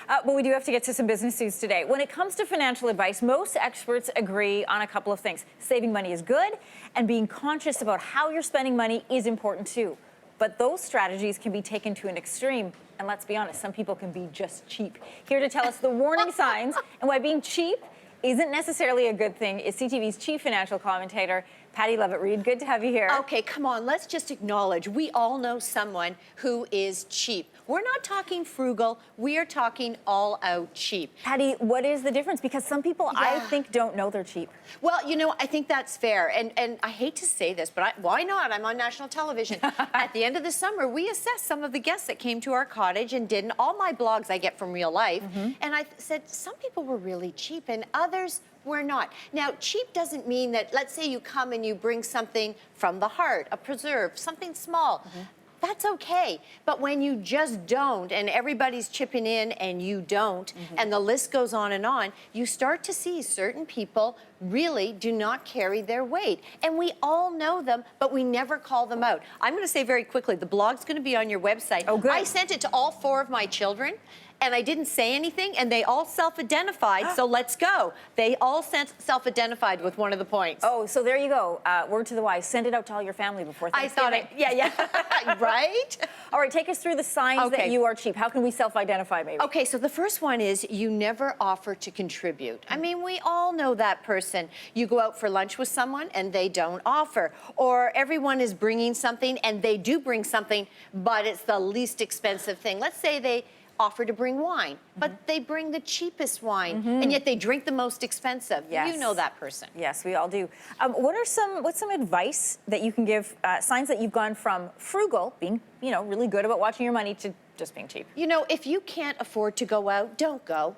But we do have to get to some business news today. When it comes to financial advice, most experts agree on a couple of things. Saving money is good, and being conscious about how you're spending money is important too. But those strategies can be taken to an extreme, and let's be honest, some people can be just cheap. Here to tell us the warning signs and why being cheap isn't necessarily a good thing is CTV's chief financial commentator, Pattie Lovett-Reid. Good to have you here. Okay, come on, let's just acknowledge we all know someone who is cheap. We're not talking frugal, we are talking all out cheap. Pattie, what is the difference? Because some people, I think, don't know they're cheap. Well, you know, I think that's fair. And I hate to say this, but why not? I'm on national television. At the end of the summer, we assessed some of the guests that came to our cottage and did. And all my blogs I get from real life. And I said, some people were really cheap and others were not. Now, cheap doesn't mean that, let's say you come and you bring something from the heart, a preserve, something small. That's okay. But when you just don't, and everybody's chipping in and you don't, and the list goes on, you start to see certain people really do not carry their weight. And we all know them, but we never call them out. I'm going to say very quickly, the blog's going to be on your website. Oh, good. I sent it to all 4 of my children, and I didn't say anything, and they all self-identified, so let's go. They all self-identified with one of the points. Oh, so there you go. Word to the wise. Send it out to all your family before Thanksgiving. I thought right? All right, take us through the signs that you are cheap. How can we self-identify, maybe? Okay, so the first one is you never offer to contribute. I mean, we all know that person. You go out for lunch with someone and they don't offer. Or everyone is bringing something and they do bring something, but it's the least expensive thing. Let's say they offer to bring wine, but they bring the cheapest wine, and yet they drink the most expensive. Yes. You know that person. Yes, we all do. What's some advice that you can give, signs that you've gone from frugal, being, really good about watching your money, to just being cheap? You know, if you can't afford to go out, don't go.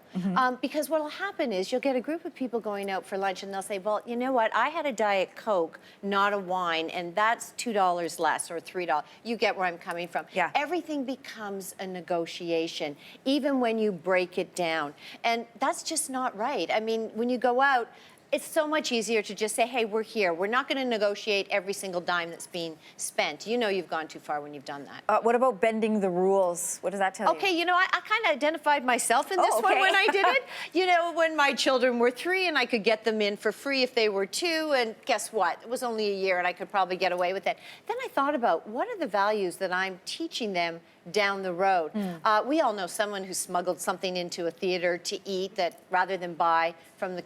Because what will happen is you'll get a group of people going out for lunch and they'll say, well, you know what, I had a Diet Coke, not a wine, and that's $2 less or $3. You get where I'm coming from. Yeah. Everything becomes a negotiation, even when you break it down. And that's just not right. I mean, when you go out, it's so much easier to just say, hey, we're here. We're not going to negotiate every single dime that's being spent. You know you've gone too far when you've done that. What about bending the rules? What does that tell you? Okay, you know, I kind of identified myself in this one when I did it. You know, when my children were 3 and I could get them in for free if they were 2, and guess what? It was only a year and I could probably get away with it. Then I thought about what are the values that I'm teaching them down the road. We all know someone who smuggled something into a theater to eat that rather than buy from the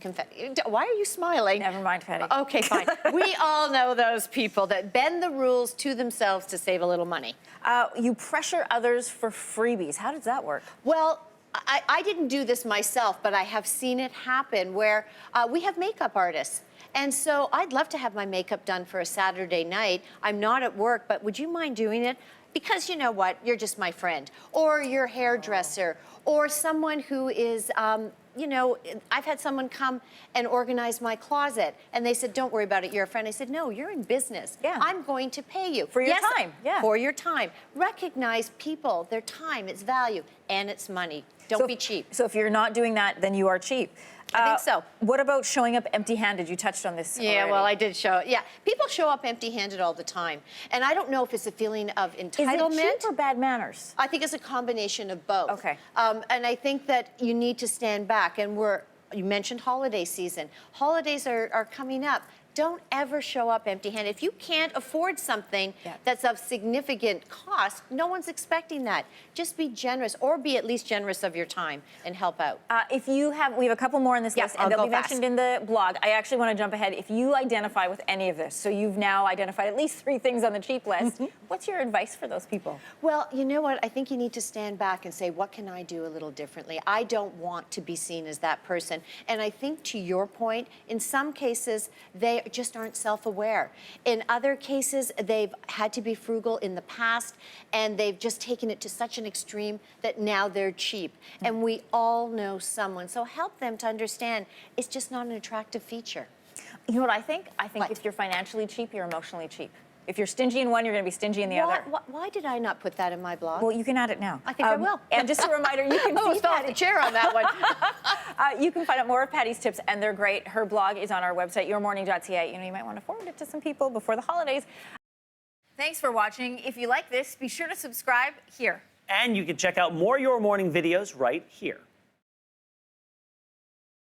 Why are you smiling? Never mind, Pattie. Okay, fine. We all know those people that bend the rules to themselves to save a little money. You pressure others for freebies. How does that work? Well, I didn't do this myself, but I have seen it happen where we have makeup artists. And so I'd love to have my makeup done for a Saturday night. I'm not at work, but would you mind doing it? Because you know what, you're just my friend, or your hairdresser, or someone who is, you know, I've had someone come and organize my closet, and they said, don't worry about it, you're a friend. I said, no, you're in business. Yeah. I'm going to pay you. For your time, For your time. Recognize people, their time, its value, and its money. Don't be cheap. So if you're not doing that, then you are cheap. I think so. What about showing up empty-handed? You touched on this already. Yeah, well, I did show. Yeah, people show up empty-handed all the time, and I don't know if it's a feeling of entitlement. Is it cheap or bad manners? I think it's a combination of both. Okay. And I think that you need to stand back. And you mentioned holiday season. Holidays are coming up. Don't ever show up empty-handed. If you can't afford something that's of significant cost, no one's expecting that. Just be generous, or be at least generous of your time and help out. We have a couple more on this list, and they'll be mentioned in the blog. I actually want to jump ahead. If you identify with any of this, so you've now identified at least 3 things on the cheap list, what's your advice for those people? Well, you know what? I think you need to stand back and say, what can I do a little differently? I don't want to be seen as that person. And I think, to your point, in some cases, they just aren't self-aware. In other cases, they've had to be frugal in the past, and they've just taken it to such an extreme that now they're cheap. And we all know someone. So help them to understand it's just not an attractive feature. You know what I think? I think if you're financially cheap, you're emotionally cheap. If you're stingy in one, you're going to be stingy in the other. Why did I not put that in my blog? Well, you can add it now. I think I will. And just a reminder, you can see Pattie. The chair on that one. You can find out more of Pattie's tips, and they're great. Her blog is on our website, yourmorning.ca. You know, you might want to forward it to some people before the holidays. Thanks for watching. If you like this, be sure to subscribe here. And you can check out more Your Morning videos right here.